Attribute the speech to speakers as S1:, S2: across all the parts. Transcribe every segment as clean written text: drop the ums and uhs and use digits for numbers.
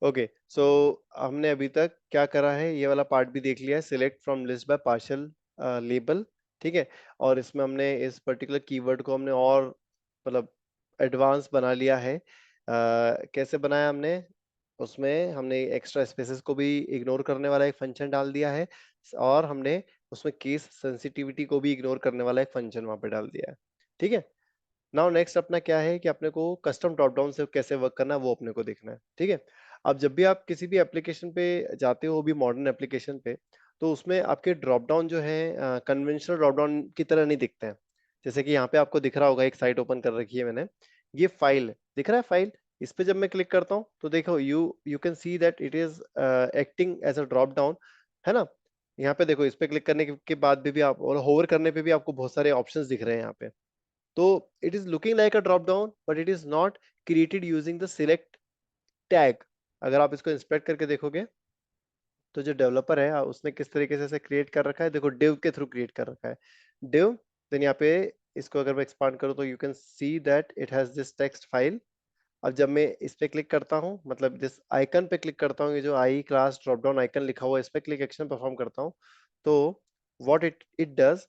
S1: Okay, सो हमने अभी तक क्या करा है, ये वाला पार्ट भी देख लिया है, select from list by partial label. ठीक है, और इसमें हमने इस पर्टिकुलर कीवर्ड को हमने और मतलब एडवांस बना लिया है। कैसे बनाया हमने, उसमें हमने एक्स्ट्रा स्पेसेस को भी इग्नोर करने वाला एक फंक्शन डाल दिया है, और हमने उसमें केस सेंसिटिविटी को भी इग्नोर करने वाला एक फंक्शन वहां पे डाल दिया है। ठीक है, नाउ नेक्स्ट अपना क्या है कि अपने को कस्टम ड्रॉप डाउन से कैसे वर्क करना है वो अपने को देखना है। ठीक है, अब जब भी आप किसी भी एप्लीकेशन पे जाते हो, भी मॉडर्न एप्लीकेशन पे, तो उसमें आपके ड्रॉप डाउन जो है कन्वेंशनल ड्रॉप डाउन की तरह नहीं दिखते हैं। जैसे कि यहाँ पे आपको दिख रहा होगा, एक साइट ओपन कर रखी है मैंने, ये फाइल दिख रहा है, फाइल। इस पे जब मैं क्लिक करता हूँ तो देखो, you you can see that it is acting as a drop down, है ना। यहाँ पे देखो, इस पे क्लिक करने के बाद भी आप, और होवर करने पे भी आपको बहुत सारे ऑप्शंस दिख रहे हैं यहाँ पे। तो it is looking like a drop down, but it is not created using the select tag. अगर आप इसको इंस्पेक्ट करके देखोगे तो जो डेवलपर है उसने किस तरीके से इसे क्रिएट कर रखा है, देखो डिव के थ्रू क्रिएट कर रखा है, डिव। देन यहाँ पे इसको अगर मैं एक्सपांड करूँ तो you can see that it has this text file. अब जब मैं इस पे क्लिक करता हूँ, मतलब दिस आइकन पे क्लिक करता हूँ, ये जो आई क्लास ड्रॉप डाउन आइकन लिखा हुआ है, इस पे क्लिक एक्शन परफॉर्म करता हूँ, तो व्हाट इट इट डज,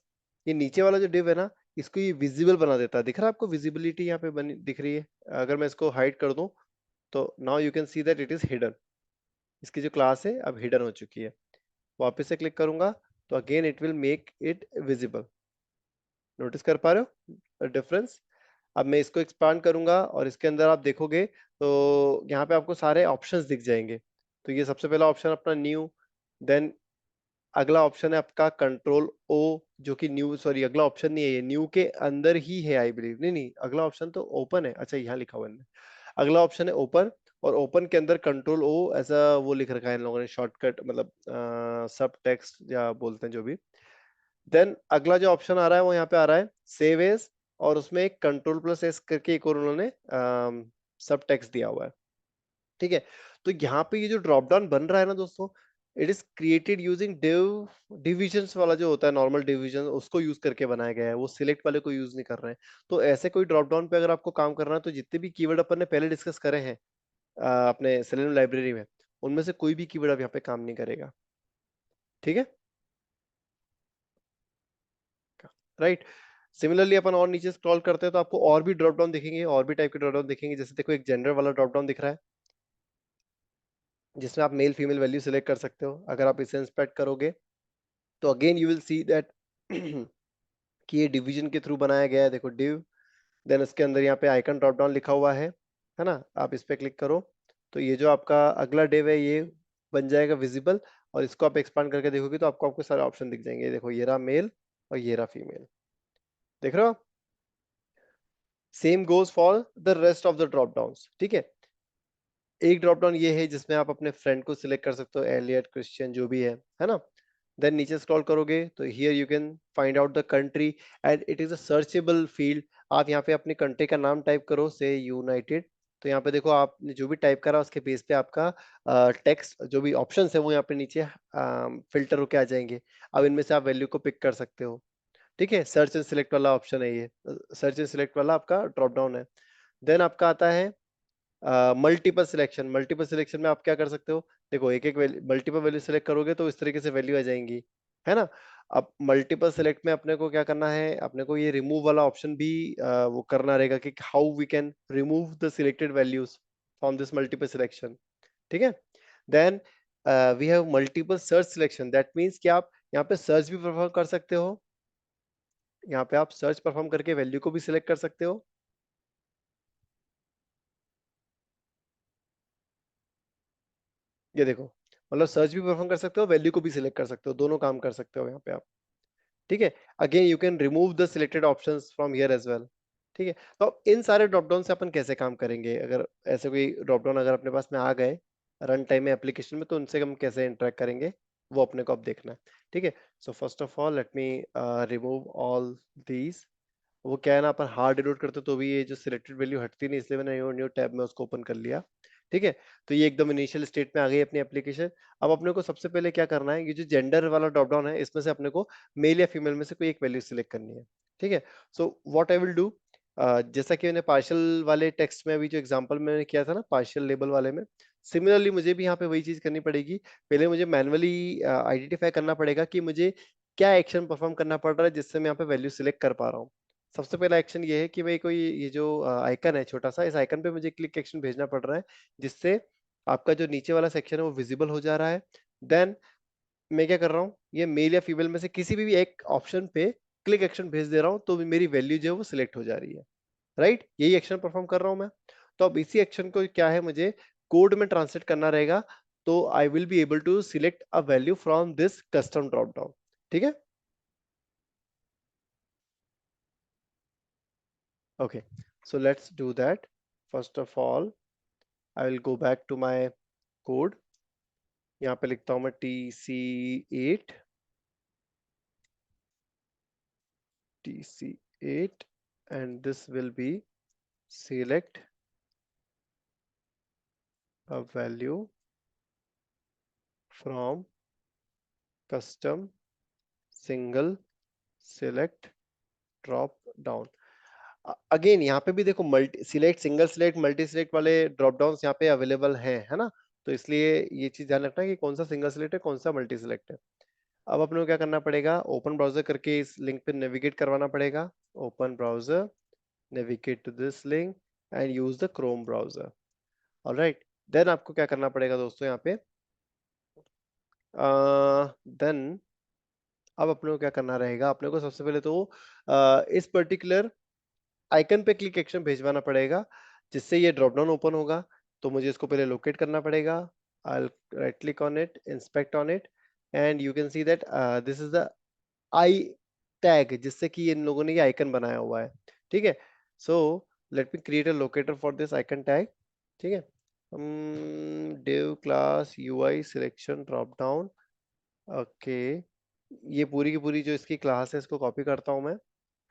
S1: ये नीचे वाला जो डिव है ना, इसको ये विजिबल बना देता है। दिख रहा है आपको, विजिबिलिटी यहाँ पे बनी दिख रही है। अगर मैं इसको हाइड कर दूं तो now you can see that it is hidden, इसकी जो क्लास है अब हिडन हो चुकी है। वापस से क्लिक करूंगा तो again it will make it visible. Notice कर पा रहे हो डिफरेंस। अब मैं इसको एक्सपांड करूंगा और इसके अंदर आप देखोगे तो यहाँ पे आपको सारे ऑप्शंस दिख जाएंगे। तो ये सबसे पहला ऑप्शन अपना न्यू, देन अगला ऑप्शन है आपका कंट्रोल ओ, जो कि न्यू, सॉरी अगला ऑप्शन नहीं है, ये न्यू के अंदर ही है आई बिलीव, नहीं नहीं अगला ऑप्शन तो ओपन है, अच्छा यहाँ लिखा हुआ है। अगला ऑप्शन है ओपन, और ओपन के अंदर कंट्रोल ओ ऐसा वो लिख रखा है इन लोगों ने शॉर्टकट, मतलब सब टेक्स्ट या बोलते हैं जो भी। देन अगला जो ऑप्शन आ रहा है वो यहाँ पे आ रहा है सेव एज, और उसमें एक कंट्रोल प्लस एस करके एक और उन्होंने सब टेक्स्ट दिया हुआ है। ठीक है, तो यहाँ पे ये जो ड्रॉप डाउन बन रहा है ना दोस्तों, it is created using div, divisions वाला जो होता है नॉर्मल डिवीजन, उसको यूज करके बनाया गया है, वो सिलेक्ट वाले को यूज नहीं कर रहे हैं। तो ऐसे कोई ड्रॉप डाउन पे अगर आपको काम करना है तो जितने भी कीवर्ड अपन ने पहले डिस्कस करे हैं अपने सेलेनियम लाइब्रेरी में, उनमें से कोई भी कीवर्ड अब यहाँ पे काम नहीं करेगा। ठीक है, राइट। सिमिलरली अपन और नीचे स्क्रॉल करते हैं तो आपको और भी ड्रॉप डाउन दिखेंगे, और भी टाइप के ड्रॉप डाउन दिखेंगे। जैसे देखो, एक जेंडर वाला ड्रॉप डाउन दिख रहा है, जिसमें आप मेल फीमेल वैल्यू सिलेक्ट कर सकते हो। अगर आप इसे इंस्पेक्ट करोगे तो again you will see that कि ये डिवीजन के थ्रू बनाया गया है। देखो डिव, देन इसके अंदर यहाँ पे आइकन ड्रॉप डाउन लिखा हुआ है ना। आप इस पे क्लिक करो तो ये जो आपका अगला डिव है ये बन जाएगा विजिबल, और इसको आप एक्सपांड करके देखोगे तो आपको आपको सारे ऑप्शन दिख जाएंगे। देखो ये रहा मेल और ये रहा फीमेल, देख रहे हो। Same goes for the rest of the drop downs. ठीक है, एक ड्रॉप डाउन ये है जिसमें आप अपने फ्रेंड को सिलेक्ट कर सकते हो, एलियट, क्रिश्चियन, जो भी है ना। देन नीचे स्क्रॉल करोगे तो here you can find out the country, and it is a searchable field. आप यहाँ पे अपनी कंट्री का नाम टाइप करो, से यूनाइटेड, तो यहाँ पे देखो आपने जो भी टाइप करा उसके बेस पे आपका टेक्स्ट जो भी ऑप्शंस है वो यहाँ पे नीचे फिल्टर होके आ जाएंगे। अब इनमें से आप वैल्यू को पिक कर सकते हो। ठीक है, सर्च एंड सिलेक्ट वाला ऑप्शन है ये, सर्च एंड सिलेक्ट वाला आपका ड्रॉप डाउन है। देन आपका आता है मल्टीपल सिलेक्शन। मल्टीपल सिलेक्शन में आप क्या कर सकते हो, देखो एक एक मल्टीपल वैल्यू सिलेक्ट करोगे तो इस तरीके से वैल्यू आ जाएंगी, है ना। अब मल्टीपल सिलेक्ट में अपने को क्या करना है, अपने को ये रिमूव वाला ऑप्शन भी वो करना रहेगा कि how we can remove the selected values from this multiple selection. ठीक है, then we have multiple search selection. That means कि आप यहाँ पे सर्च भी परफॉर्म कर सकते हो, यहाँ पे आप सर्च परफॉर्म करके वैल्यू को भी सिलेक्ट कर सकते हो। ये देखो, मतलब सर्च भी परफॉर्म कर सकते हो, वैल्यू को भी सिलेक्ट कर सकते हो, दोनों काम कर सकते हो यहाँ पे आप। ठीक है, again you can remove the selected options from here as well. ठीक है, तो अब इन सारे ड्रॉप डाउन से अपन कैसे काम करेंगे, अगर ऐसे कोई ड्रॉप डाउन अगर अपने पास में आ गए रन टाइम में एप्लीकेशन में, तो उनसे हम कैसे इंटरेक्ट करेंगे वो अपने को अब देखना है। ठीक है, सो first of all let me remove all these. वो क्या है ना, अपन हार्ड डिनोट करते तो भी ये जो सिलेक्टेड वैल्यू हटती नहीं, इसलिए मैंने न्यू टैब में उसको ओपन कर लिया। ठीक है, तो ये एकदम इनिशियल स्टेट में आ गई अपनी एप्लीकेशन। अब अपने को सबसे पहले क्या करना है, ये जो जेंडर वाला ड्रॉप डाउन है इसमें से अपने को मेल या फीमेल में से कोई एक वैल्यू सिलेक्ट करनी है। ठीक है, so what I will do, जैसा कि मैंने पार्शियल वाले टेक्स्ट में अभी जो एग्जांपल मैंने किया था ना, पार्शियल लेबल वाले में, सिमिलरली मुझे भी यहाँ पे वही चीज करनी पड़ेगी। पहले मुझे मैनुअली आइडेंटिफाई करना पड़ेगा कि मुझे क्या एक्शन परफॉर्म करना पड़ रहा है जिससे मैं यहाँ पे वैल्यू सिलेक्ट कर पा रहा हूँ। सबसे पहला एक्शन ये है कि भाई कोई ये जो आइकन है छोटा सा, इस आइकन पे मुझे क्लिक एक्शन भेजना पड़ रहा है जिससे आपका जो नीचे वाला सेक्शन है वो विजिबल हो जा रहा है। देन मैं क्या कर रहा हूँ, ये मेल या फीमेल में से किसी भी एक ऑप्शन पे क्लिक एक्शन भेज दे रहा हूँ तो मेरी वैल्यू जो है वो सिलेक्ट हो जा रही है। राइट, यही एक्शन परफॉर्म कर रहा हूं मैं। तो अब इसी एक्शन को क्या है मुझे कोड में ट्रांसलेट करना रहेगा। तो I will be able to select a value from this custom drop down. ठीक है, okay, so let's do that. First of all I will go back to my code. यहाँ पे लिखता हूं मैं TC8, TC8, and this will be select a value from custom single select drop down। Again यहाँ पे भी देखो multi select, single select, multi select वाले ड्रॉप डाउन यहाँ पे अवेलेबल हैं, है ना। तो इसलिए ये चीज ध्यान रखना है कि कौन सा सिंगल सिलेक्ट है, कौन सा मल्टी सिलेक्ट है। अब अपने को क्या करना पड़ेगा, ओपन ब्राउजर करके इस लिंक पे नेविगेट करवाना पड़ेगा। Open browser, navigate to this link and use the Chrome browser. Alright, then आपको क्या करना पड़ेगा दोस्तों यहाँ पे, देन अब अपने को क्या करना रहेगा, अपने को सबसे पहले तो इस पर्टिकुलर आइकन पे क्लिक एक्शन भेजवाना पड़ेगा जिससे ये ड्रॉप डाउन ओपन होगा। तो मुझे इसको पहले लोकेट करना पड़ेगा। I right click on it, inspect on it, and you can see that this is the I tag जिससे कि इन लोगों ने ये आइकन बनाया हुआ है। ठीक है, सो let me create a locator for this icon tag. ठीक है, div class UI selection drop down. Okay, ये पूरी की पूरी जो इसकी क्लास है इसको कॉपी करता हूं मैं,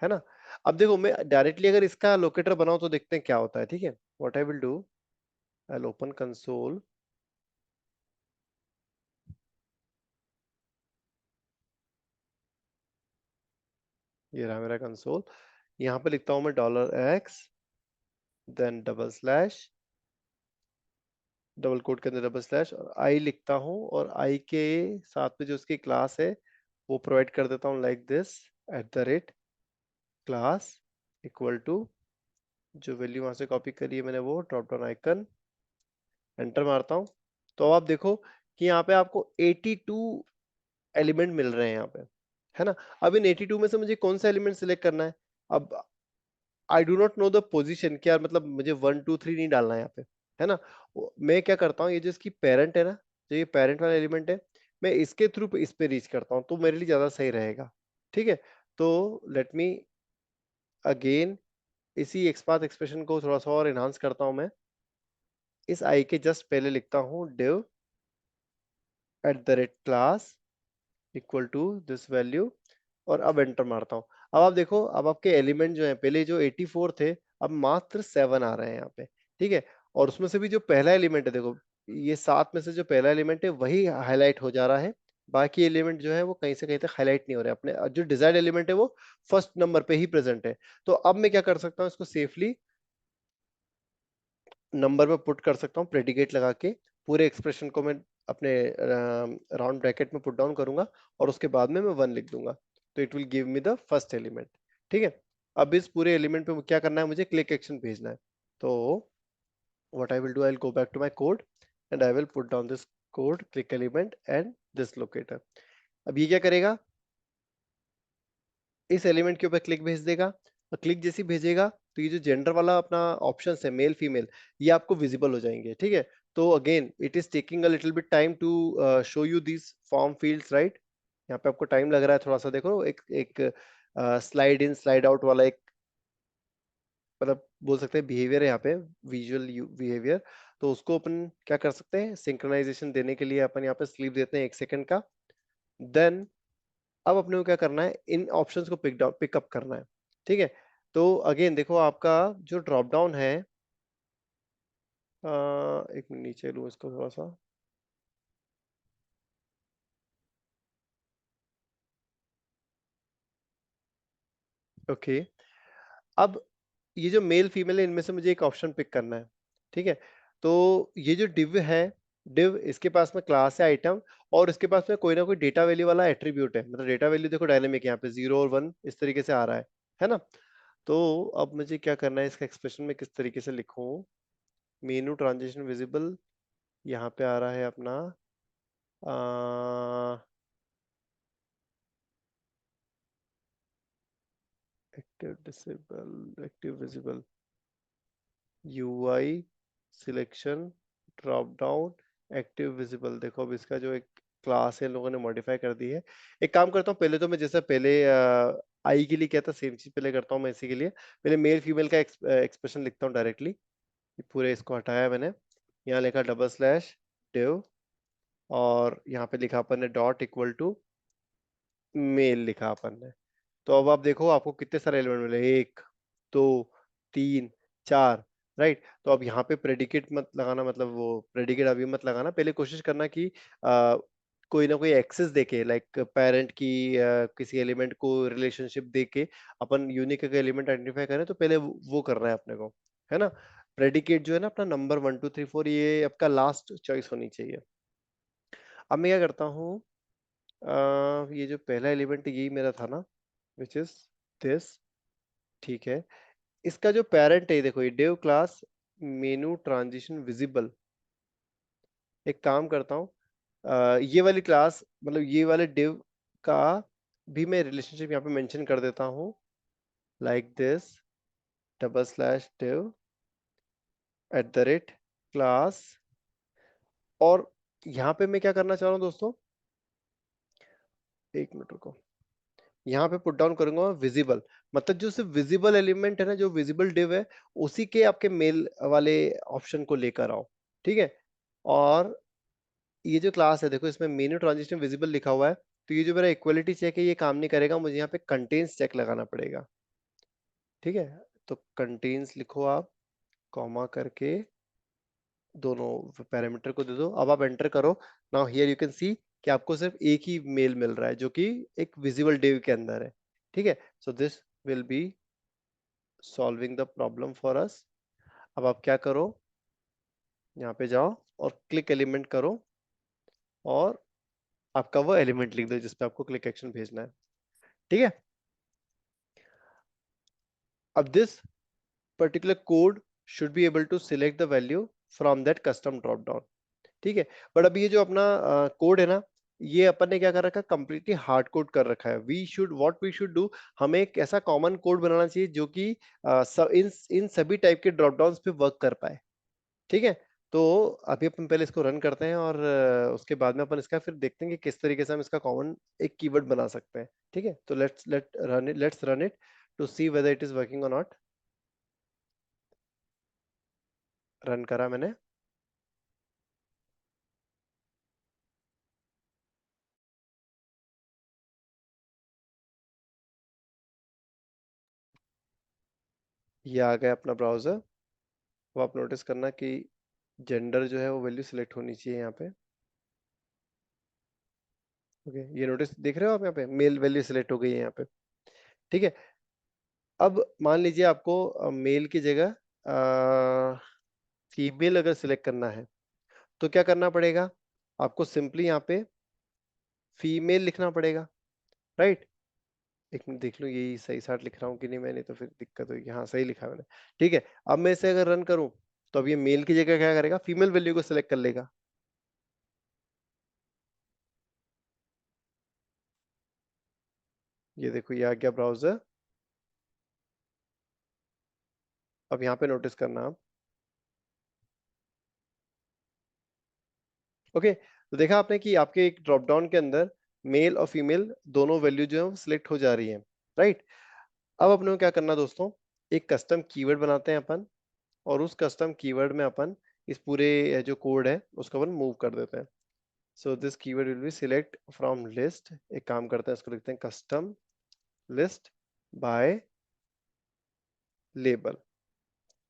S1: है ना। अब देखो मैं डायरेक्टली अगर इसका लोकेटर बनाऊं तो देखते हैं क्या होता है। ठीक है, what I will do, I will open console. ये रहा मेरा कंसोल। यहाँ पे लिखता हूं मैं $x, then double slash, double quote के अंदर डबल स्लैश, और आई लिखता हूँ, और आई के साथ में जो उसकी क्लास है वो प्रोवाइड कर देता हूँ like this, @ class equal to, जो वैल्यू वहां से कॉपी करी है मैंने वो ड्रॉप डाउन आइकन, एंटर मारता हूँ। तो अब आप देखो कि यहाँ पे आपको 82 एलिमेंट मिल रहे हैं यहाँ पे, है ना। अब इन 82 में से मुझे कौन सा एलिमेंट सिलेक्ट करना है। अब I do not know the position, क्या मतलब मुझे 1 2 3 नहीं डालना है यहाँ पे, है ना। मैं क्या करता हूँ, ये जो इसकी पेरेंट है ना, जो ये पेरेंट वाला एलिमेंट है, मैं इसके थ्रू इस पे रीच करता हूँ तो मेरे लिए ज्यादा सही रहेगा। ठीक है, तो लेट मी अगेन इसी एक्सपाथ एक्सप्रेशन को थोड़ा सा और एनहांस करता हूँ मैं। इस आई के जस्ट पहले लिखता हूँ div @class equal to this value, और अब एंटर मारता हूँ। अब आप देखो, अब आपके एलिमेंट जो है पहले जो 84 थे, अब मात्र 7 आ रहे हैं यहाँ पे। ठीक है, और उसमें से भी जो पहला एलिमेंट है देखो, ये 7 में से जो पहला एलिमेंट है वही हाईलाइट हो जा रहा है। बाकी एलिमेंट जो है वो कहीं से कहीं तक हाईलाइट नहीं हो रहे, अपने जो डिजायर्ड एलिमेंट है वो फर्स्ट नंबर पे ही प्रेजेंट है। तो अब मैं क्या कर सकता हूँ, इसको सेफली नंबर में पुट कर सकता हूँ प्रेडिकेट लगा के। पूरे एक्सप्रेशन को मैं अपने राउंड ब्रैकेट में पुट डाउन करूंगा, और उसके बाद में मैं 1 लिख दूंगा, तो it will give me the first element. ठीक है, अब इस पूरे एलिमेंट पे क्या करना है, मुझे क्लिक एक्शन भेजना है। तो what I will do, I will go back to my code and I will put down this code click element and this locator. अब ये क्या करेगा, इस एलिमेंट के ऊपर क्लिक भेज देगा, और क्लिक जैसी भेजेगा तो ये जो जेंडर वाला अपना ऑप्शन है मेल फीमेल, ये आपको विजिबल हो जाएंगे। ठीक है, तो again it is taking a little bit time to show you this form fields, right. यहाँ पे आपको टाइम लग रहा है थोड़ा सा, देखो एक एक स्लाइड इन स्लाइड आउट वाला एक, मतलब बोल सकते हैं बिहेवियर है यहाँ पे, विजुअल बिहेवियर। तो उसको अपन क्या कर सकते हैं, सिंक्रोनाइजेशन देने के लिए अपन यहाँ पे स्लीप देते हैं 1 सेकंड का। देन अब अपने को क्या करना है, इन ऑप्शंस को पिकअप करना है। ठीक है, तो अगेन देखो आपका जो ड्रॉप डाउन है, एक मिनट नीचे लूँ इसको थोड़ा सा। ओके, अब ये जो मेल फीमेल है इनमें से मुझे एक ऑप्शन पिक करना है। ठीक है, तो ये जो div है, div इसके पास में क्लास है आइटम, और इसके पास में कोई ना कोई डेटा वैल्यू वाला एट्रीब्यूट है। मतलब डेटा वैल्यू देखो डायनेमिक यहाँ पे 0 और 1 इस तरीके से आ रहा है ना। तो अब मुझे क्या करना है, इसका एक्सप्रेशन में किस तरीके से लिखूं। मेनू ट्रांजिशन विजिबल यहाँ पे आ रहा है अपना active disable active visible UI selection drop down active visible. देखो अब इसका जो एक क्लास है इन लोगों ने मॉडिफाई कर दी है। एक काम करता हूँ, पहले तो मैं जैसा पहले आई के लिए क्या था सेम चीज पहले करता हूँ मैं इसी के लिए। पहले मेल फीमेल का एक्सप्रेशन लिखता हूँ डायरेक्टली। पूरे इसको हटाया मैंने, यहाँ लिखा डबल स्लैश डिव, और यहाँ पे लिखा अपन ने डॉट इक्वल टू मेल लिखा अपन ने। तो अब आप देखो आपको कितने सारे एलिमेंट मिले, 1 2 3 4, राइट। तो अब यहाँ पे प्रेडिकेट मत लगाना, मतलब वो प्रेडिकेट अभी मत लगाना, पहले कोशिश करना कि कोई ना कोई एक्सेस देके, लाइक पेरेंट की किसी एलिमेंट को रिलेशनशिप देके अपन यूनिक का एलिमेंट आइडेंटिफाई करें, तो पहले वो करना है अपने को, है ना। प्रेडिकेट जो है ना अपना नंबर 1 2 3 4, ये आपका लास्ट चॉइस होनी चाहिए। अब मैं क्या करता हूँ, ये जो पहला एलिमेंट यही मेरा था ना, विच इज दिस, ठीक है। इसका जो पेरेंट है देखो, ये डिव क्लास मेनू ट्रांजिशन विजिबल। एक काम करता हूँ, ये वाली क्लास मतलब ये वाले डिव का भी मैं रिलेशनशिप यहाँ पे मेंशन कर देता हूँ, like this double slash div at the rate class. और यहाँ पे मैं क्या करना चाह रहा हूँ दोस्तों, एक मिनट रुको, यहाँ पे पुट डाउन करूंगा विजिबल। मतलब जो सिर्फ विजिबल एलिमेंट है ना, जो विजिबल डिव है, उसी के आपके मेल वाले ऑप्शन को लेकर आओ, ठीक है। और ये जो क्लास है देखो, इसमें मेनू ट्रांजिशन विजिबल लिखा हुआ है, तो ये जो मेरा इक्वलिटी चेक है ये काम नहीं करेगा, मुझे यहाँ पे कंटेन्स चेक लगाना पड़ेगा, ठीक है। तो कंटेन्स लिखो आप, कॉमा करके दोनों पैरामीटर को दे दो। अब आप एंटर करो। नाउ हियर यू कैन सी कि आपको सिर्फ एक ही मेल मिल रहा है जो कि एक विजिबल डिव के अंदर है, ठीक है। So this will be solving the problem for us. अब आप क्या करो, यहाँ पे जाओ और क्लिक एलिमेंट करो, और आपका वो एलिमेंट लिख दो जिसपे आपको क्लिक एक्शन भेजना है, ठीक है। अब this particular code should be able to select the value from that custom drop down, ठीक है। बट अभी ये जो अपना कोड है ना, ये अपन ने क्या कर रखा है, कंप्लीटली हार्ड कोड कर रखा है। We should what we should do, हमें एक ऐसा कॉमन कोड बनाना चाहिए जो कि इन सभी टाइप के ड्रॉप डाउन्स पे वर्क कर पाए, ठीक है। तो अभी अपन पहले इसको रन करते हैं, और उसके बाद में अपन इसका फिर देखते हैं कि किस तरीके से हम इसका कॉमन एक कीवर्ड बना सकते हैं, ठीक है। तो let's run it to see whether it is working और नॉट। रन करा मैंने, ये आ गया अपना ब्राउजर। वो आप नोटिस करना कि जेंडर जो है वो वैल्यू सिलेक्ट होनी चाहिए यहाँ पे। ओके, ये नोटिस देख रहे हो आप, यहाँ पे मेल वैल्यू सिलेक्ट हो गई है यहाँ पे, ठीक है। अब मान लीजिए आपको मेल की जगह फीमेल अगर सिलेक्ट करना है, तो क्या करना पड़ेगा, आपको सिंपली यहाँ पे फीमेल लिखना पड़ेगा, राइट। एक मिनट देख लो यही सही साथ लिख रहा हूँ कि नहीं मैंने, तो फिर दिक्कत होगी। हाँ सही लिखा है मैंने, ठीक है। अब मैं इसे अगर रन करूँ, तो अब ये मेल की जगह क्या करेगा, फीमेल वैल्यू को सिलेक्ट कर लेगा। ये देखो ये आ गया ब्राउजर। अब यहाँ पे नोटिस करना आप, ओके। तो देखा आपने कि आपके एक ड्रॉप डाउन के अंदर मेल और फीमेल दोनों वैल्यू जो है वो सिलेक्ट हो जा रही है, राइट। अब अपने को क्या करना दोस्तों, एक कस्टम कीवर्ड बनाते हैं अपन, और उस कस्टम कीवर्ड में अपन इस पूरे जो कोड है उसको अपन मूव कर देते हैं। So this keyword will be select from list. एक काम करते हैं, इसको लिखते हैं कस्टम लिस्ट बाय लेबल,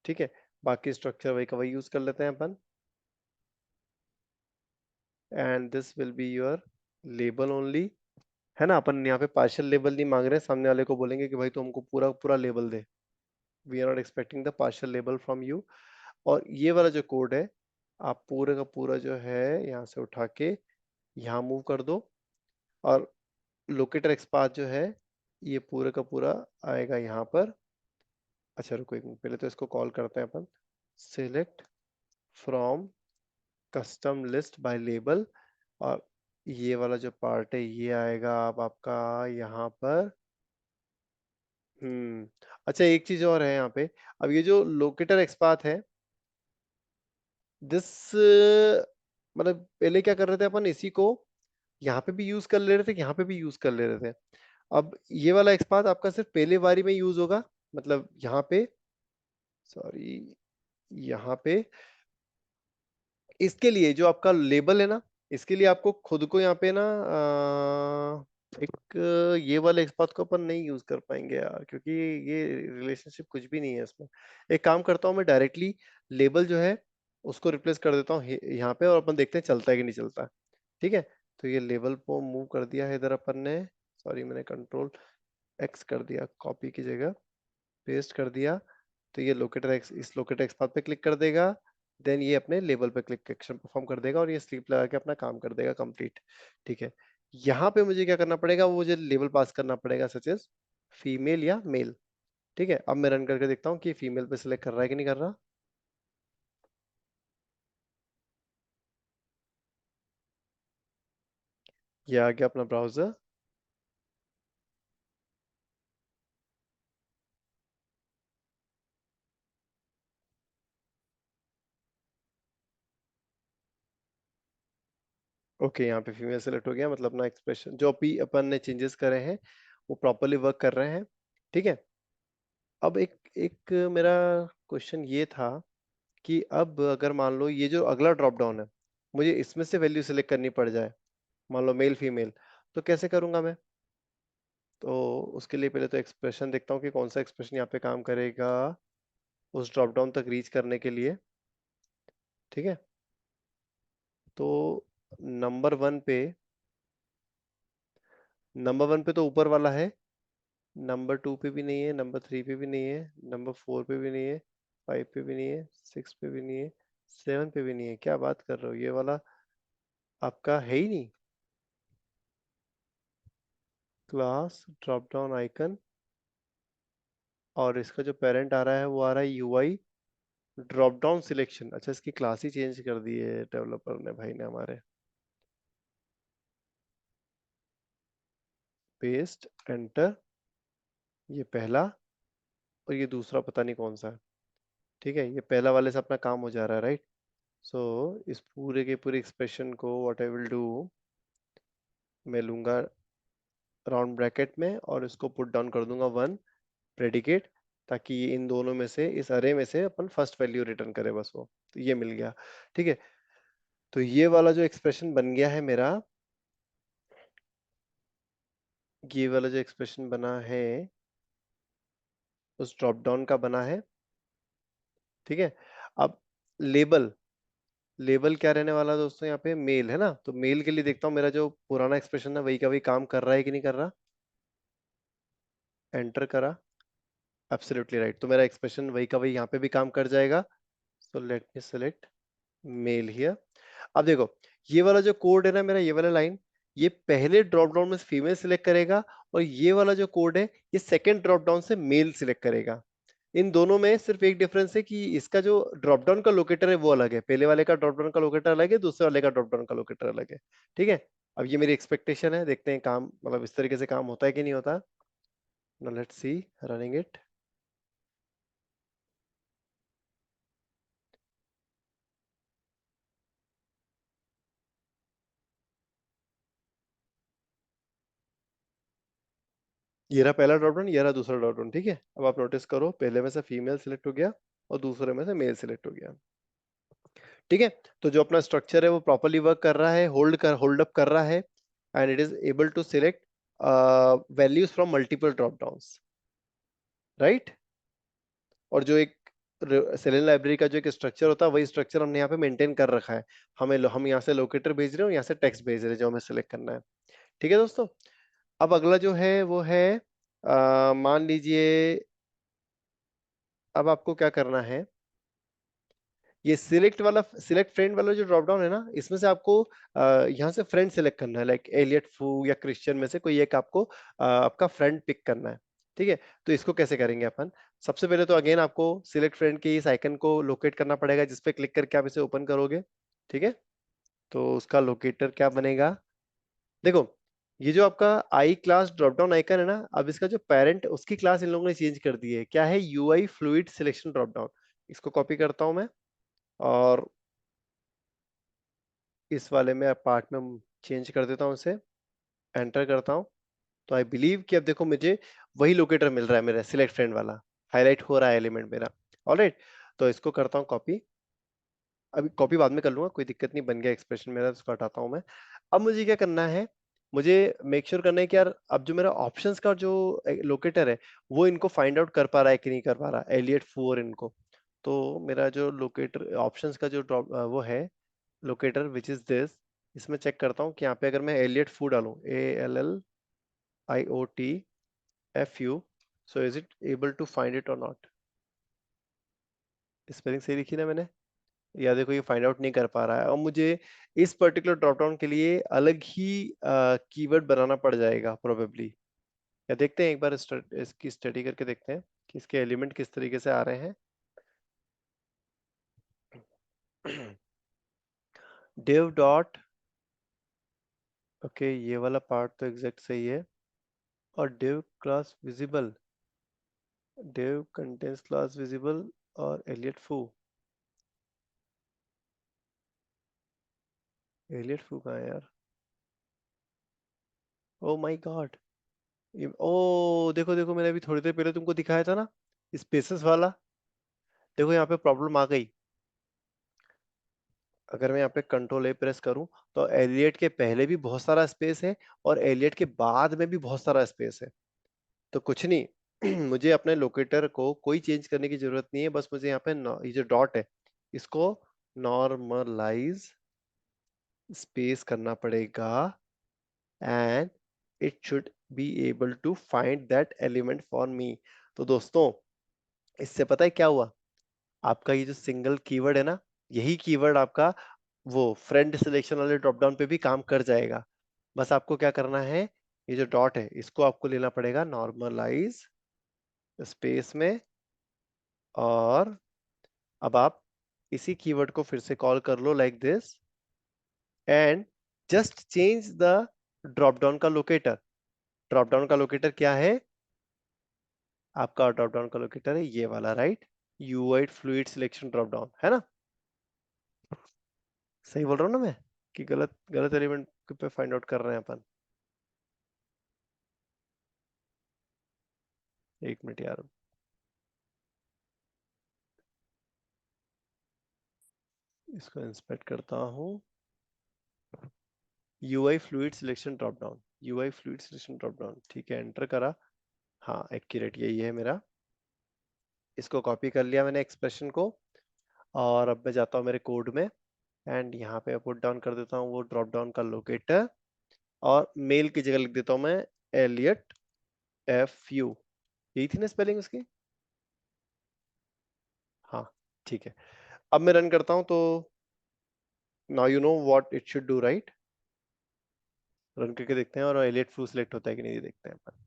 S1: ठीक है। बाकी स्ट्रक्चर वही का वही यूज कर लेते हैं अपन, and this will be your label only, है ना। अपन यहाँ पे पार्शियल लेबल नहीं मांग रहे हैं, सामने वाले को बोलेंगे कि भाई तू हमको पूरा पूरा लेबल दे। We are not expecting the partial label from you. और ये वाला जो कोड है आप पूरे का पूरा जो है यहाँ से उठा के यहाँ मूव कर दो, और लोकेटर एक्सपाथ जो है ये पूरे का पूरा आएगा यहाँ पर। अच्छा रुको एक मिनट, पहले तो इसको कॉल करते हैं अपन। Select from custom list by label, और ये वाला जो पार्ट है ये आएगा अब आपका यहाँ पर। अच्छा एक चीज और है यहाँ पे। अब ये जो लोकेटर एक्सपाथ है, दिस मतलब पहले क्या कर रहे थे अपन, इसी को यहाँ पे भी यूज कर ले रहे थे, यहाँ पे भी यूज कर ले रहे थे। अब ये वाला एक्सपाथ आपका सिर्फ पहले बारी में यूज होगा, मतलब यहाँ पे, सॉरी, यहाँ पे इसके लिए जो आपका लेबल है ना, इसके लिए आपको खुद को यहाँ पे ना एक ये वाले एक्सपाथ को अपन नहीं यूज कर पाएंगे यार, क्योंकि ये रिलेशनशिप कुछ भी नहीं है इसमें। एक काम करता हूँ मैं, डायरेक्टली लेबल जो है उसको रिप्लेस कर देता हूँ यहाँ पे, और अपन देखते हैं चलता है कि नहीं चलता। ठीक है, तो ये लेबल को मूव कर दिया है इधर अपन ने, सॉरी मैंने कंट्रोल एक्स कर दिया, कॉपी की जगह पेस्ट कर दिया। तो ये लोकेटर एक्स, इस लोकेटर एक्स पाथ पे क्लिक कर देगा, देन ये अपने लेबल पे क्लिक एक्शन परफॉर्म कर देगा, और ये स्लीप लगा के अपना काम कर देगा कंप्लीट। ठीक है, यहाँ पे मुझे क्या करना पड़ेगा, वो मुझे लेबल पास करना पड़ेगा, सच एज फीमेल या मेल। ठीक है, अब मैं रन करके देखता हूँ कि फीमेल पे सिलेक्ट कर रहा है कि नहीं कर रहा। ये आ गया अपना ब्राउजर। ओके, यहाँ पे फीमेल सेलेक्ट हो गया, मतलब अपना एक्सप्रेशन जो अभी अपन ने चेंजेस करे हैं वो प्रॉपरली वर्क कर रहे हैं। ठीक है, अब एक एक मेरा क्वेश्चन ये था कि अब अगर मान लो ये जो अगला ड्रॉप डाउन है, मुझे इसमें से वैल्यू सिलेक्ट करनी पड़ जाए, मान लो मेल फीमेल, तो कैसे करूंगा मैं? तो उसके लिए पहले तो एक्सप्रेशन देखता हूँ कि कौन सा एक्सप्रेशन यहाँ पे काम करेगा उस ड्रॉप डाउन तक रीच करने के लिए। ठीक है, तो नंबर वन पे, नंबर वन पे तो ऊपर वाला है, नंबर टू पे भी नहीं है, नंबर थ्री पे भी नहीं है, नंबर फोर पे भी नहीं है, फाइव पे भी नहीं है, सिक्स पे भी नहीं है, सेवन पे भी नहीं है। क्या बात कर रहे हो, ये वाला आपका है ही नहीं। क्लास ड्रॉप डाउन आइकन, और इसका जो पेरेंट आ रहा है वो आ रहा है यूआई ड्रॉप डाउन सिलेक्शन। अच्छा, इसकी क्लास ही चेंज कर दी है डेवलपर ने, भाई ने हमारे। पेस्ट एंटर, ये पहला, और ये दूसरा पता नहीं कौन सा है। ठीक है, ये पहला वाले से अपना काम हो जा रहा है, राइट। सो इस पूरे के पूरे एक्सप्रेशन को व्हाट आई विल डू, मैं लूंगा राउंड ब्रैकेट में, और इसको पुट डाउन कर दूंगा वन प्रेडिकेट, ताकि ये इन दोनों में से, इस अरे में से अपन फर्स्ट वैल्यू रिटर्न करे बस वो। तो ये मिल गया। ठीक है, तो ये वाला जो एक्सप्रेशन बन गया है मेरा, ये वाला जो एक्सप्रेशन बना है उस ड्रॉप डाउन का बना है। ठीक है, अब लेबल, लेबल क्या रहने वाला दोस्तों, यहाँ पे मेल है ना, तो मेल के लिए देखता हूँ मेरा जो पुराना एक्सप्रेशन है वही का वही काम कर रहा है कि नहीं कर रहा। एंटर करा, एब्सोल्युटली राइट, तो मेरा एक्सप्रेशन वही का वही यहाँ पे भी काम कर जाएगा। So let me select mail here. अब देखो, ये वाला जो कोड है ना मेरा, ये वाला लाइन, ये पहले ड्रॉप डाउन में फीमेल सिलेक्ट करेगा, और ये वाला जो कोड है ये सेकंड ड्रॉप डाउन से मेल सिलेक्ट करेगा। इन दोनों में सिर्फ एक डिफरेंस है कि इसका जो ड्रॉप डाउन का लोकेटर है वो अलग है, पहले वाले का ड्रॉप डाउन का लोकेटर अलग है, दूसरे वाले का ड्रॉप डाउन का लोकेटर अलग है। ठीक है, अब ये मेरी एक्सपेक्टेशन है, देखते हैं काम मतलब इस तरीके से काम होता है कि नहीं होता। Now let's see, running it. ये रहा पहला ड्रॉप डाउन, ये रहा दूसरा ड्रॉप डाउन। ठीक है, अब आप नोटिस करो, पहले में से फीमेल सिलेक्ट हो गया और दूसरे में से मेल सिलेक्ट हो गया। ठीक है, तो जो अपना स्ट्रक्चर है वो प्रॉपरली वर्क कर रहा है, होल्ड अप कर रहा है, and it is able to select values from multiple drop downs, right. और जो एक सेलेन लाइब्रेरी का जो एक स्ट्रक्चर होता है वही स्ट्रक्चर हमने यहाँ पे मेंटेन कर रखा है। हम यहाँ से लोकेटर भेज रहे हो, यहाँ से टेक्स्ट भेज रहे हैं जो हमें सिलेक्ट करना है। ठीक है दोस्तों, अब अगला जो है वो है, मान लीजिए अब आपको क्या करना है, ये सिलेक्ट फ्रेंड वाला जो ड्रॉप डाउन है ना, इसमें से आपको यहाँ से फ्रेंड सिलेक्ट करना है, लाइक एलियट फू या क्रिश्चियन में से कोई एक आपको आपका फ्रेंड पिक करना है। ठीक है, तो इसको कैसे करेंगे अपन? सबसे पहले तो अगेन आपको सिलेक्ट फ्रेंड के इस आइकन को लोकेट करना पड़ेगा, जिसपे क्लिक करके आप इसे ओपन करोगे। ठीक है, तो उसका लोकेटर क्या बनेगा? देखो, ये जो आपका आई क्लास ड्रॉप डाउन आइकन है ना, अब इसका जो पेरेंट उसकी क्लास इन लोगों ने चेंज कर दी है। क्या है? UI fluid selection drop down. इसको कॉपी करता हूं मैं और इस वाले में पार्ट में चेंज कर देता हूं इसे, एंटर करता हूं। तो आई बिलीव कि अब देखो मुझे वही लोकेटर मिल रहा है, मेरा सिलेक्ट फ्रेंड वाला हाईलाइट हो रहा है एलिमेंट मेरा। ऑलराइट, तो इसको करता हूँ कॉपी। अभी कॉपी बाद में कर लूंगा, कोई दिक्कत नहीं, बन गया एक्सप्रेशन मेरा, तो उसको हटाता हूं मैं। अब मुझे क्या करना है? मुझे मेक श्योर करना है कि यार अब जो मेरा ऑप्शंस का जो लोकेटर है, वो इनको फाइंड आउट कर पा रहा है कि नहीं कर पा रहा, एलियट फू और इनको। तो मेरा जो लोकेटर ऑप्शंस का जो ड्रॉप वो है लोकेटर विच इज दिस, इसमें चेक करता हूँ कि यहाँ पे अगर मैं एलियट फू डालूं, ALLIOTFU, so is it able to find it और नॉट? स्पेलिंग सही लिखी ना मैंने? या देखो ये फाइंड आउट नहीं कर पा रहा है, और मुझे इस पर्टिकुलर ड्रॉप डाउन के लिए अलग ही कीवर्ड बनाना पड़ जाएगा प्रोबेबली। या देखते हैं एक बार इसकी स्टडी करके देखते हैं कि इसके एलिमेंट किस तरीके से आ रहे हैं। div डॉट, ओके ये वाला पार्ट तो एग्जैक्ट सही है। और div class visible, div contents class visible, और एलियट फू, एलियट फू कहाँ है यार? ओ माय गॉड, ओ देखो देखो, मैंने अभी थोड़ी देर पहले तुमको दिखाया था ना स्पेसेस वाला, देखो यहाँ पे प्रॉब्लम आ गई। अगर मैं यहाँ पे कंट्रोल ए प्रेस करूं, तो एलियट के पहले भी बहुत सारा स्पेस है और एलियट के बाद में भी बहुत सारा स्पेस है। तो कुछ नहीं, मुझे अपने लोकेटर को कोई चेंज करने की जरूरत नहीं है, बस मुझे यहाँ पे ये जो डॉट है, इसको नॉर्मलाइज स्पेस करना पड़ेगा, and it should be able to find that element for me. तो दोस्तों, इससे पता है क्या हुआ? आपका ये जो सिंगल कीवर्ड है ना, यही कीवर्ड आपका वो फ्रेंड सिलेक्शन वाले ड्रॉप डाउन पे भी काम कर जाएगा। बस आपको क्या करना है, ये जो डॉट है इसको आपको लेना पड़ेगा नॉर्मलाइज स्पेस में, और अब आप इसी कीवर्ड को फिर से कॉल कर लो like this, and just change the drop down का लोकेटर। ड्रॉप डाउन का लोकेटर क्या है? आपका ड्रॉप डाउन का लोकेटर है ये वाला, right? UI fluid selection drop down है ना? सही बोल रहा हूँ ना मैं, कि गलत गलत एलिमेंट पे फाइंड आउट कर रहे हैं अपन? एक मिनट यार, इसको इंस्पेक्ट करता हूँ। UI fluid selection drop down, UI fluid selection drop down, ठीक है, एंटर करा। हाँ एक्यूरेट यही है मेरा। इसको कॉपी कर लिया मैंने एक्सप्रेशन को, और अब मैं जाता हूँ मेरे कोड में, एंड यहाँ पे पुट डाउन कर देता हूँ वो ड्रॉप डाउन का लोकेटर, और मेल की जगह लिख देता हूँ मैं एलियट FU। यही थी ना स्पेलिंग उसकी? हाँ ठीक है। अब मैं रन करता हूँ, तो now you know what it should do, right? Run करके देखते हैं और एलियट फ्लू सिलेक्ट होता है कि नहीं, ये देखते हैं अपन।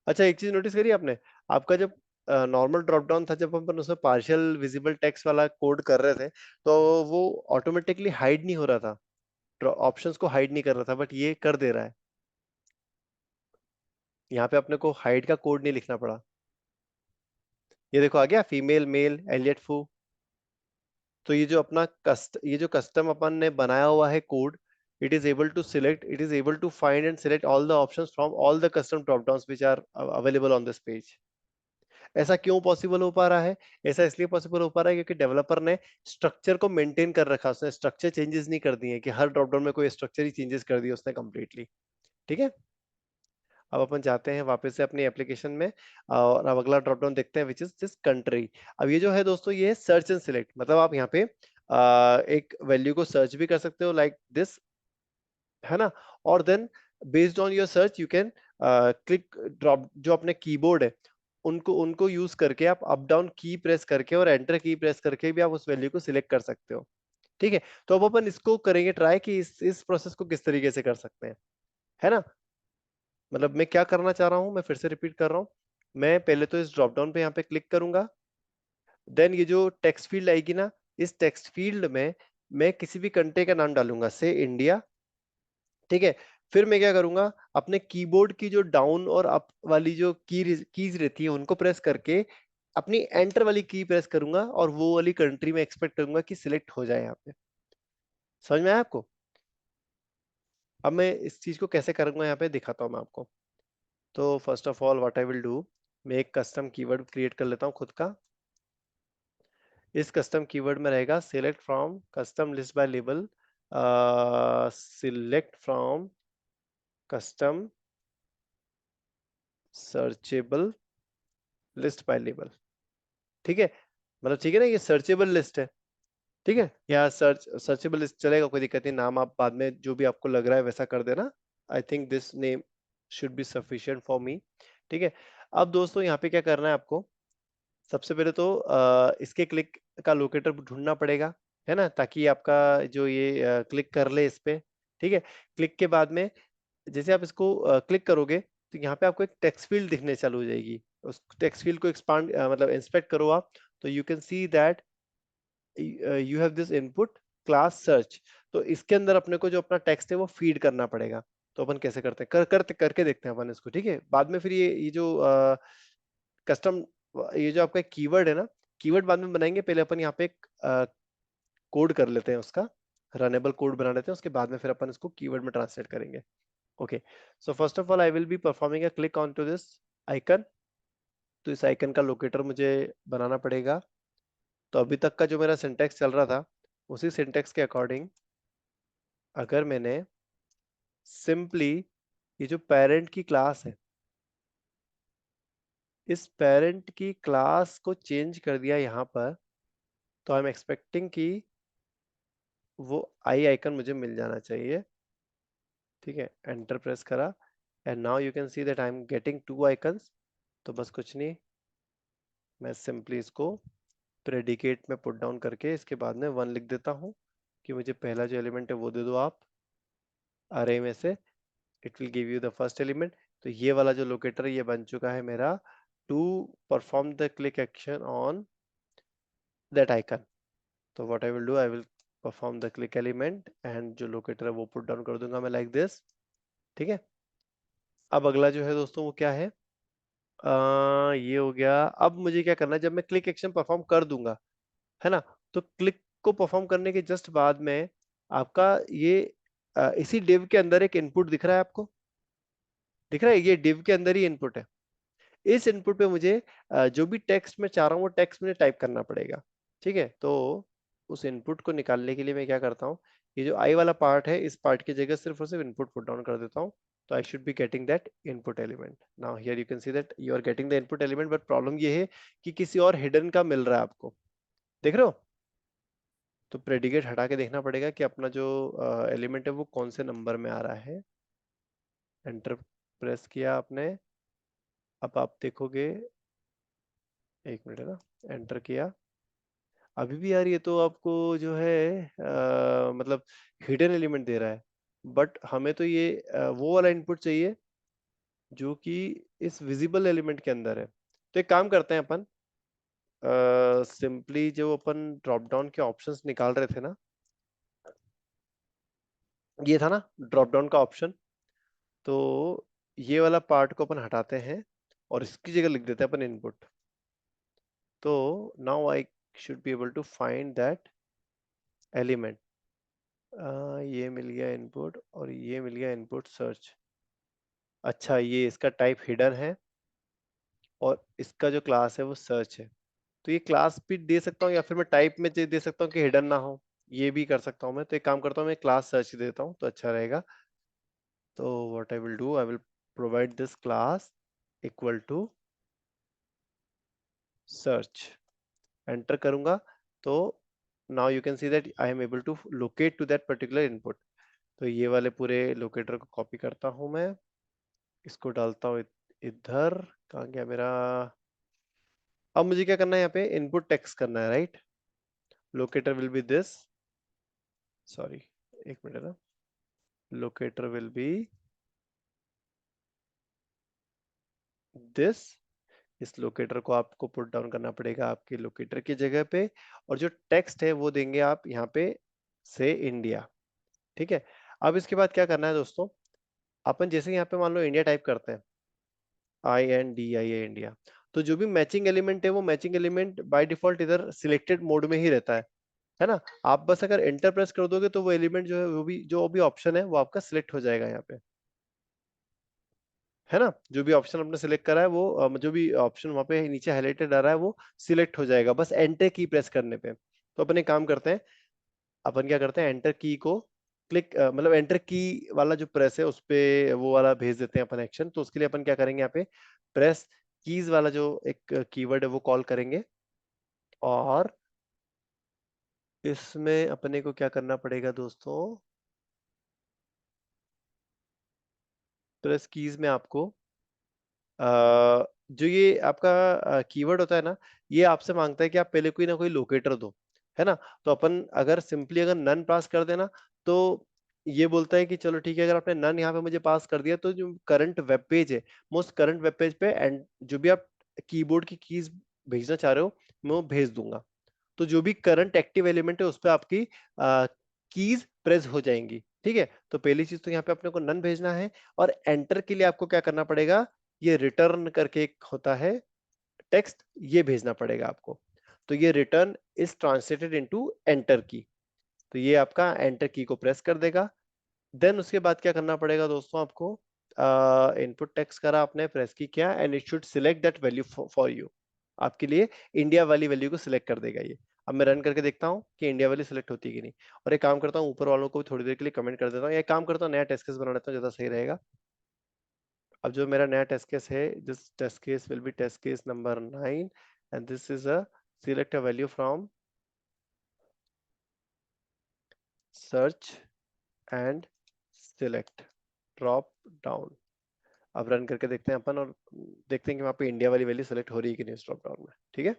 S1: अच्छा, एक चीज नोटिस करी आपने? आपका जब नॉर्मल ड्रॉप डाउन था, जब अपन उसमें पार्शियल विजिबल टेक्स्ट वाला कोड कर रहे थे, तो वो ऑटोमेटिकली हाइड नहीं हो रहा था, ऑप्शंस को हाइड नहीं कर रहा था, बट ये कर दे रहा है। यहाँ पे अपने को हाइड का कोड नहीं लिखना पड़ा। ये देखो आ गया, फीमेल मेल एलियट फू। तो ये जो अपना ये जो कस्टम अपन ने बनाया हुआ है code, it is able to find and select all the options from all the custom drop downs which are available on this page. ऐसा क्यों पॉसिबल हो पा रहा है? ऐसा इसलिए पॉसिबल हो पा रहा है क्योंकि डेवलपर ने स्ट्रक्चर को मेंटेन कर रखा, उसने स्ट्रक्चर चेंजेस नहीं कर दिए कि हर ड्रॉप डाउन में कोई स्ट्रक्चर ही चेंजेस कर दिया उसने कंप्लीटली। ठीक है, अब अपन जाते हैं वापस से अपनी एप्लीकेशन में, और अब अगला ड्रॉप डाउन देखते हैं विच इज दिस कंट्री। अब ये जो है दोस्तों, ये सर्च एंड सिलेक्ट, मतलब आप यहाँ पे एक वैल्यू को सर्च भी कर सकते हो लाइक दिस, है ना? और then based on your search you can click drop, जो अपने कीबोर्ड है उनको उनको यूज करके आप अप डाउन की प्रेस करके और एंटर की प्रेस करके भी आप उस वैल्यू को सिलेक्ट कर सकते हो। ठीक है, तो अब अपन इसको करेंगे ट्राई कि इस प्रोसेस को किस तरीके से कर सकते हैं, है ना। मतलब मैं क्या करना चाह रहा हूं, मैं फिर से रिपीट कर रहा हूं। मैं पहले तो इस ड्रॉप डाउन पे यहाँ पे क्लिक करूंगा। देन ये जो टेक्स्ट फील्ड आएगी ना, इस टेक्स्ट फील्ड में मैं किसी भी कंट्री का नाम डालूंगा, से इंडिया। ठीक है, फिर मैं क्या करूंगा, अपने कीबोर्ड की जो डाउन और अप वाली जो कीज रहती है उनको प्रेस करके अपनी एंटर वाली की प्रेस करूंगा और वो वाली कंट्री में एक्सपेक्ट करूंगा कि सिलेक्ट हो जाए यहाँ पे। समझ में आया आपको? अब मैं इस चीज को कैसे करूंगा यहाँ पे दिखाता हूँ मैं आपको। तो first of all what I will do, मैं एक कस्टम कीवर्ड क्रिएट कर लेता हूँ खुद का। इस कस्टम कीवर्ड में रहेगा select from custom list by label, select from custom searchable list by label. ठीक है, मतलब ठीक है ना, ये सर्चेबल लिस्ट है। ठीक है, या सर्चेबल लिस्ट चलेगा, कोई दिक्कत नहीं, नाम आप बाद में जो भी आपको लग रहा है वैसा कर देना। I think this name should be sufficient for me. ठीक है, अब दोस्तों यहाँ पे क्या करना है आपको, सबसे पहले तो इसके क्लिक का लोकेटर ढूंढना पड़ेगा, है ना, ताकि आपका जो ये क्लिक कर ले इस पे। ठीक है, क्लिक के बाद में जैसे आप इसको क्लिक करोगे तो यहाँ पे आपको एक टेक्स्ट फील्ड दिखने चालू हो जाएगी। उस टेक्स्ट फील्ड को एक्सपांड मतलब इंस्पेक्ट करो आप, तो you can see that you have this input class search. तो इसके अंदर अपने को जो अपना टेक्स्ट है वो फीड करना पड़ेगा। तो अपन कैसे करते हैं, करके देखते हैं अपन इसको। ठीक है, बाद में फिर ये जो कस्टम, ये जो आपका कीवर्ड है ना, कीवर्ड बाद में बनाएंगे, पहले अपन यहाँ पे एक कोड कर लेते हैं उसका, रनेबल कोड बना लेते हैं, उसके बाद में फिर अपन इसको कीवर्ड में ट्रांसलेट करेंगे। Okay, so first of all I will be performing a click on to this icon. तो इस आइकन का लोकेटर मुझे बनाना पड़ेगा। तो अभी तक का जो मेरा सिंटेक्स चल रहा था, उसी सिंटेक्स के अकॉर्डिंग अगर मैंने सिंपली ये जो पेरेंट की क्लास है, इस पेरेंट की क्लास को चेंज कर दिया यहाँ पर, तो आई एम एक्सपेक्टिंग कि वो आई आइकन मुझे मिल जाना चाहिए। ठीक है, एंटर प्रेस करा and now you can see that I am getting to icons. तो बस कुछ नहीं, मैं सिंपली इसको प्रेडिकेट में पुट डाउन करके इसके बाद में वन लिख देता हूँ कि मुझे पहला जो एलिमेंट है वो दे दो आप अरे में से। It will give you the first element. तो ये वाला जो लोकेटर है ये बन चुका है मेरा to perform the click action on that icon. तो what I will do, I will perform the click element and जो लोकेटर है वो पुट डाउन कर दूंगा मैं लाइक दिस। ठीक है, अब अगला जो है दोस्तों वो क्या है, ये हो गया। अब मुझे क्या करना है, जब मैं क्लिक एक्शन परफॉर्म कर दूंगा, है ना, तो क्लिक को परफॉर्म करने के जस्ट बाद में आपका ये इसी डिव के अंदर एक इनपुट दिख रहा है आपको, दिख रहा है, ये डिव के अंदर ही इनपुट है। इस इनपुट पे मुझे जो भी टेक्स्ट मैं चाह रहा हूँ वो टेक्स्ट मुझे टाइप करना पड़ेगा। ठीक है, तो उस इनपुट को निकालने के लिए मैं क्या करता हूँ, ये जो आई वाला पार्ट है इस पार्ट की जगह सिर्फ और सिर्फ इनपुट पुट डाउन कर देता हूँ। तो I should be getting that input element. Now here you can see that you are getting the input element, but problem ये है कि किसी और हिडन का मिल रहा है आपको, देख रहे हो। तो प्रेडिकेट हटा के देखना पड़ेगा कि अपना जो एलिमेंट है वो कौन से नंबर में आ रहा है। एंटर प्रेस किया आपने, अब आप देखोगे, एक मिनट है ना, एंटर किया, अभी भी यार ये तो आपको जो है मतलब हिडन एलिमेंट दे रहा है। बट हमें तो ये वो वाला इनपुट चाहिए जो कि इस विजिबल एलिमेंट के अंदर है। तो एक काम करते हैं अपन, सिंपली जो अपन ड्रॉप डाउन के ऑप्शंस निकाल रहे थे ना, ये था ना ड्रॉप डाउन का ऑप्शन, तो ये वाला पार्ट को अपन हटाते हैं और इसकी जगह लिख देते हैं अपन इनपुट। तो now I should be able to find that element. ये मिल गया इनपुट और ये मिल गया इनपुट सर्च। अच्छा, ये इसका टाइप हिडन है और इसका जो क्लास है वो सर्च है। तो ये क्लास भी दे सकता हूँ या फिर मैं टाइप में दे सकता हूँ कि हिडन ना हो, ये भी कर सकता हूँ मैं। तो एक काम करता हूँ, मैं क्लास सर्च देता हूँ तो अच्छा रहेगा। तो what I will do, I will provide this class equal to search, enter करूंगा। तो now you can see that I am able to locate to that particular input. तो ये वाले पूरे लोकेटर को कॉपी करता हूं मैं, इसको डालता हूँ इधर, कहाँ गया मेरा, अब मुझे क्या करना है, यहाँ पे इनपुट टेक्स्ट करना है, right? Locator will be this, sorry, एक मिनट ना, लोकेटर विल बी दिस। इस लोकेटर को आपको पुट डाउन करना पड़ेगा आपके लोकेटर की जगह पे, और जो टेक्स्ट है वो देंगे आप यहाँ पे से इंडिया। ठीक है, अब इसके बाद क्या करना है दोस्तों, अपन जैसे यहाँ पे मान लो इंडिया टाइप करते हैं, INDIA इंडिया, तो जो भी मैचिंग एलिमेंट है वो मैचिंग एलिमेंट बाय डिफॉल्ट इधर सिलेक्टेड मोड में ही रहता है ना? आप बस अगर एंटर प्रेस कर दोगे तो वो एलिमेंट जो है वो भी, जो भी ऑप्शन है वो आपका सिलेक्ट हो जाएगा यहाँ पे, है ना? जो भी ऑप्शन आपने सिलेक्ट करा है वो जो भी ऑप्शन वहां पे नीचे हाईलाइटेड आ रहा है वो सिलेक्ट हो जाएगा बस एंटर की प्रेस करने पे। तो अपन एक काम करते हैं, अपन क्या करते हैं, एंटर की को क्लिक, मतलब एंटर की वाला जो प्रेस है उस पे वो वाला भेज देते हैं अपन एक्शन। तो उसके लिए अपन क्या करेंगे, यहाँ पे प्रेस कीज वाला जो एक कीवर्ड है वो कॉल करेंगे, और इसमें अपने को क्या करना पड़ेगा दोस्तों, प्रेस कीज में आपको जो ये आपका कीवर्ड होता है ना, ये आपसे मांगता है कि आप पहले कोई ना कोई लोकेटर दो, है ना? तो अपन अगर सिंपली अगर नन पास कर देना, तो ये बोलता है कि चलो ठीक है, अगर आपने नन यहाँ पे मुझे पास कर दिया तो जो करंट वेब पेज है, मोस्ट करंट वेब पेज पे एंड जो भी आप कीबोर्ड की कीज भेजना चाह रहे हो मैं वो भेज दूंगा। तो जो भी करंट एक्टिव एलिमेंट है उस पर आपकी कीज प्रेस हो जाएंगी। ठीक है, तो पहली चीज तो यहाँ पे अपने को नन भेजना है, और एंटर के लिए आपको क्या करना पड़ेगा, ये रिटर्न करके एक होता है टेक्स्ट, ये भेजना पड़ेगा आपको। तो ये return is translated into enter की, तो ये आपका एंटर की को प्रेस कर देगा। देन उसके बाद क्या करना पड़ेगा दोस्तों आपको, इनपुट टेक्स्ट करा आपने, प्रेस की क्या, and it should select that value for you, आपके लिए इंडिया वाली वैल्यू को सिलेक्ट कर देगा ये। अब मैं रन करके देखता हूँ कि इंडिया वाली सिलेक्ट होती है कि नहीं। और एक काम करता हूँ, ऊपर वालों को भी थोड़ी देर के लिए कमेंट कर देता हूँ, या एक काम करता हूँ नया टेस्ट केस बना लेता हूँ, ज्यादा सही रहेगा। अब जो मेरा नया टेस्ट केस है, this test case will be test case number 9, and this is a select a value from search and select drop down. अब रन करके देखते हैं अपन, और देखते हैं कि वहां पे इंडिया वाली वैल्यू सेलेक्ट हो रही है कि नहीं ड्रॉप डाउन में। ठीक है,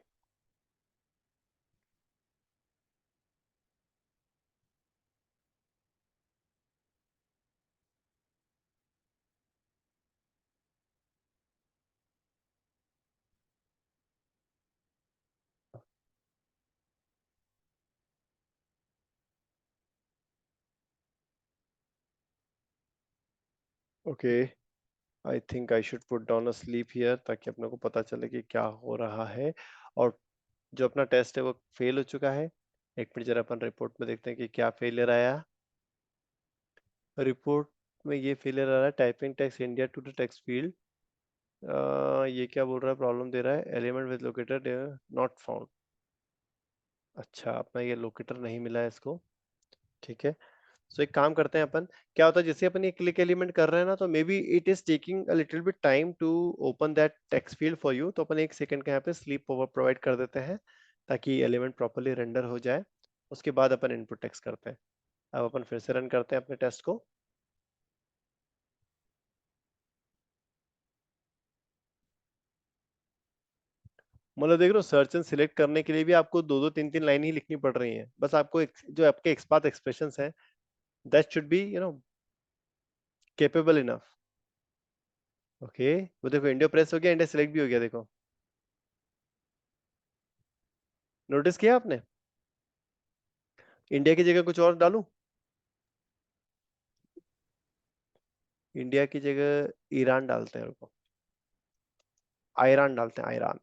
S1: okay, I think I should put down a slip here, ताकि अपने को पता चले कि क्या हो रहा है। और जो अपना टेस्ट है वो फेल हो चुका है। एक मिनट जरा अपन रिपोर्ट में देखते हैं कि क्या फेलियर आया। रिपोर्ट में ये फेलियर आ रहा है, typing text India to the text field. ये क्या बोल रहा है, प्रॉब्लम दे रहा है, element with located not found. अच्छा, अपना ये लोकेटर नहीं मिला है इसको। ठीक है, सो एक काम करते हैं अपन, क्या होता है जैसे अपन ये क्लिक एलिमेंट कर रहे हैं ना, तो maybe it is taking a little bit time to open that text field for you. तो अपन एक सेकंड का यहाँ पे स्लीप ओवर प्रोवाइड कर देते हैं, ताकि एलिमेंट प्रॉपरली रेंडर हो जाए। उसके बाद अपन इनपुट टेक्स्ट करते हैं। अब अपन फिर से रन करते हैं अपने टेस्ट को। मतलब देख रहे हो, सर्च एंड सिलेक्ट करने के लिए भी आपको दो दो तीन तीन लाइन ही लिखनी पड़ रही हैं, बस आपको जो आपके एक्सपाथ एक्सप्रेशंस हैं, that should be capable enough. Okay, वो देखो इंडिया प्रेस हो गया, इंडिया सिलेक्ट भी हो गया, देखो, नोटिस किया आपने? इंडिया की जगह कुछ और डालूं? इंडिया की जगह ईरान डालते हैं, रुको, ईरान डालते हैं, ईरान।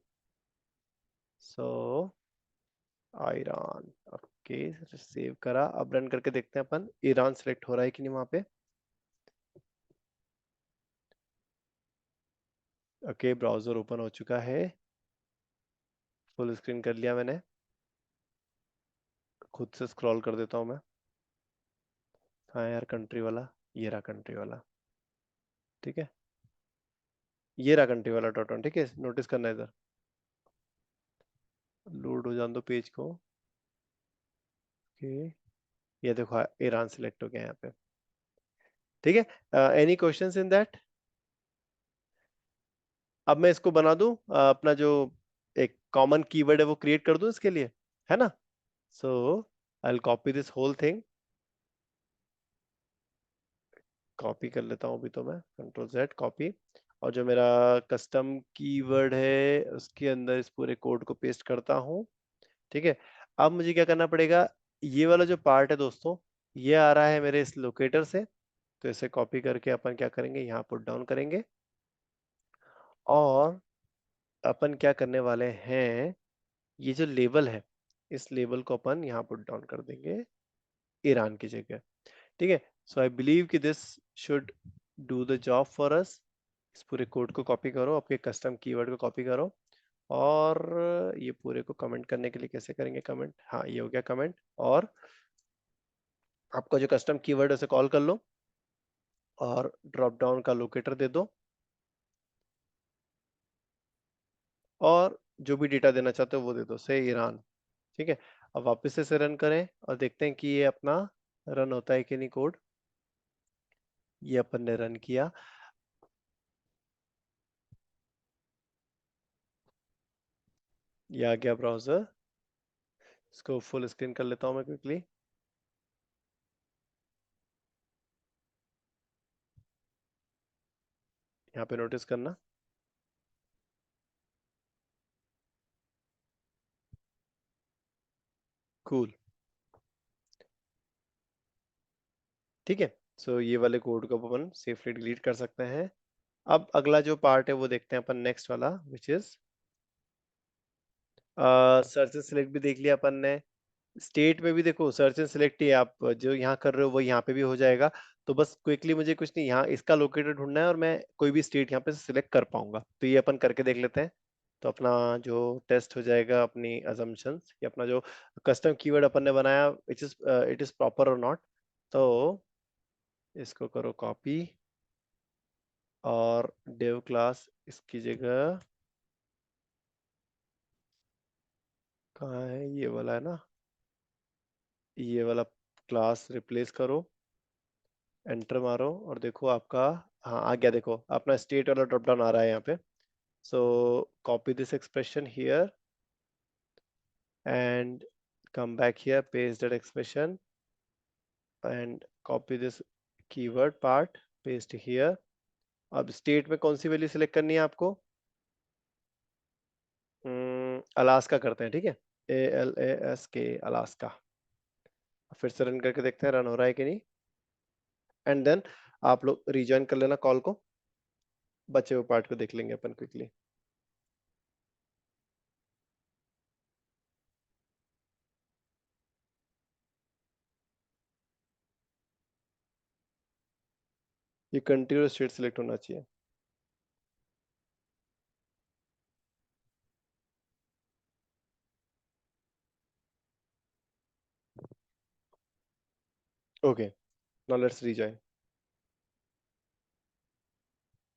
S1: सो ईरान, ओके, सेव करा। अब रन करके देखते हैं अपन, ईरान सिलेक्ट हो रहा है कि नहीं वहां पे। ओके, ब्राउजर ओपन हो चुका है, फुल स्क्रीन कर लिया मैंने। खुद से स्क्रॉल कर देता हूँ मैं। हाँ यार, कंट्री वाला, ये रहा कंट्री वाला। ठीक है, ये रहा कंट्री वाला डॉट ऑन। ठीक है, नोटिस करना है इधर, लोड हो जान दो पेज को। ओके, ये देखो ईरान सिलेक्ट हो गया यहाँ पे। ठीक है, एनी क्वेश्चंस इन दैट? अब मैं इसको बना दूं, अपना जो एक कॉमन कीवर्ड है वो क्रिएट कर दूं इसके लिए, है ना? So I will copy this whole thing, copy कर लेता हूँ अभी तो मैं, कंट्रोल जेड कॉपी। और जो मेरा कस्टम कीवर्ड है उसके अंदर इस पूरे कोड को पेस्ट करता हूँ। ठीक है, अब मुझे क्या करना पड़ेगा, ये वाला जो पार्ट है दोस्तों, ये आ रहा है मेरे इस लोकेटर से, तो इसे कॉपी करके अपन क्या करेंगे, यहाँ पुट डाउन करेंगे। और अपन क्या करने वाले हैं, ये जो लेबल है, इस लेबल को अपन यहाँ पुट डाउन कर देंगे ईरान की जगह। ठीक है, सो आई बिलीव कि this should do the job for us. इस पूरे कोड को कॉपी करो, आपके कस्टम कीवर्ड को कॉपी करो, और ये पूरे को कमेंट करने के लिए कैसे करेंगे कमेंट, हाँ ये हो गया कमेंट। और आपका जो कस्टम कीवर्ड है उसे कॉल कर लो और ड्रॉप डाउन का लोकेटर दे दो, और जो भी डेटा देना चाहते हो वो दे दो, से ईरान। ठीक है, अब वापस से रन करें और देखते हैं कि ये अपना रन होता है कि नहीं कोड। ये अपन ने रन किया, ये आ गया ब्राउजर। इसको फुल स्क्रीन कर लेता हूं मैं क्विकली। यहाँ पे नोटिस करना, कूल। ठीक है, सो ये वाले कोड को अपन सेफली डिलीट कर सकते हैं। अब अगला जो पार्ट है वो देखते हैं अपन, नेक्स्ट वाला, which is search and select भी देख लिया अपन ने। स्टेट में भी देखो सर्च एंड सिलेक्ट ही, आप जो यहाँ कर रहे हो वो यहाँ पे भी हो जाएगा। तो बस क्विकली मुझे कुछ नहीं, यहाँ इसका लोकेटर ढूंढना है और मैं कोई भी स्टेट यहाँ पे सिलेक्ट कर पाऊंगा, तो ये अपन करके देख लेते हैं। तो अपना जो टेस्ट हो जाएगा अपनी अजम्पशंस, कि अपना जो कस्टम कीवर्ड अपन ने बनाया इट इज प्रॉपर और नॉट। तो इसको करो कॉपी, और डेव क्लास इसकी जगह, कहाँ है ये वाला, है ना, ये वाला क्लास रिप्लेस करो, एंटर मारो और देखो आपका, हाँ आ गया, देखो अपना स्टेट वाला ड्रॉप डाउन आ रहा है यहाँ पे। सो copy this expression here and come back here, paste that expression and copy this keyword part, paste here। अब स्टेट में कौन सी वैल्यू सिलेक्ट करनी है आपको, अलास्का करते हैं, ठीक है, ALASK, अलास्का। फिर से रन करके देखते हैं रन हो रहा है कि नहीं, एंड देन आप लोग रिज्वाइन कर लेना कॉल को, बचे हुए पार्ट को देख लेंगे अपन क्विकली। ये कंटिन्यूअस स्टेट सिलेक्ट होना चाहिए। Okay, now let's rejoin.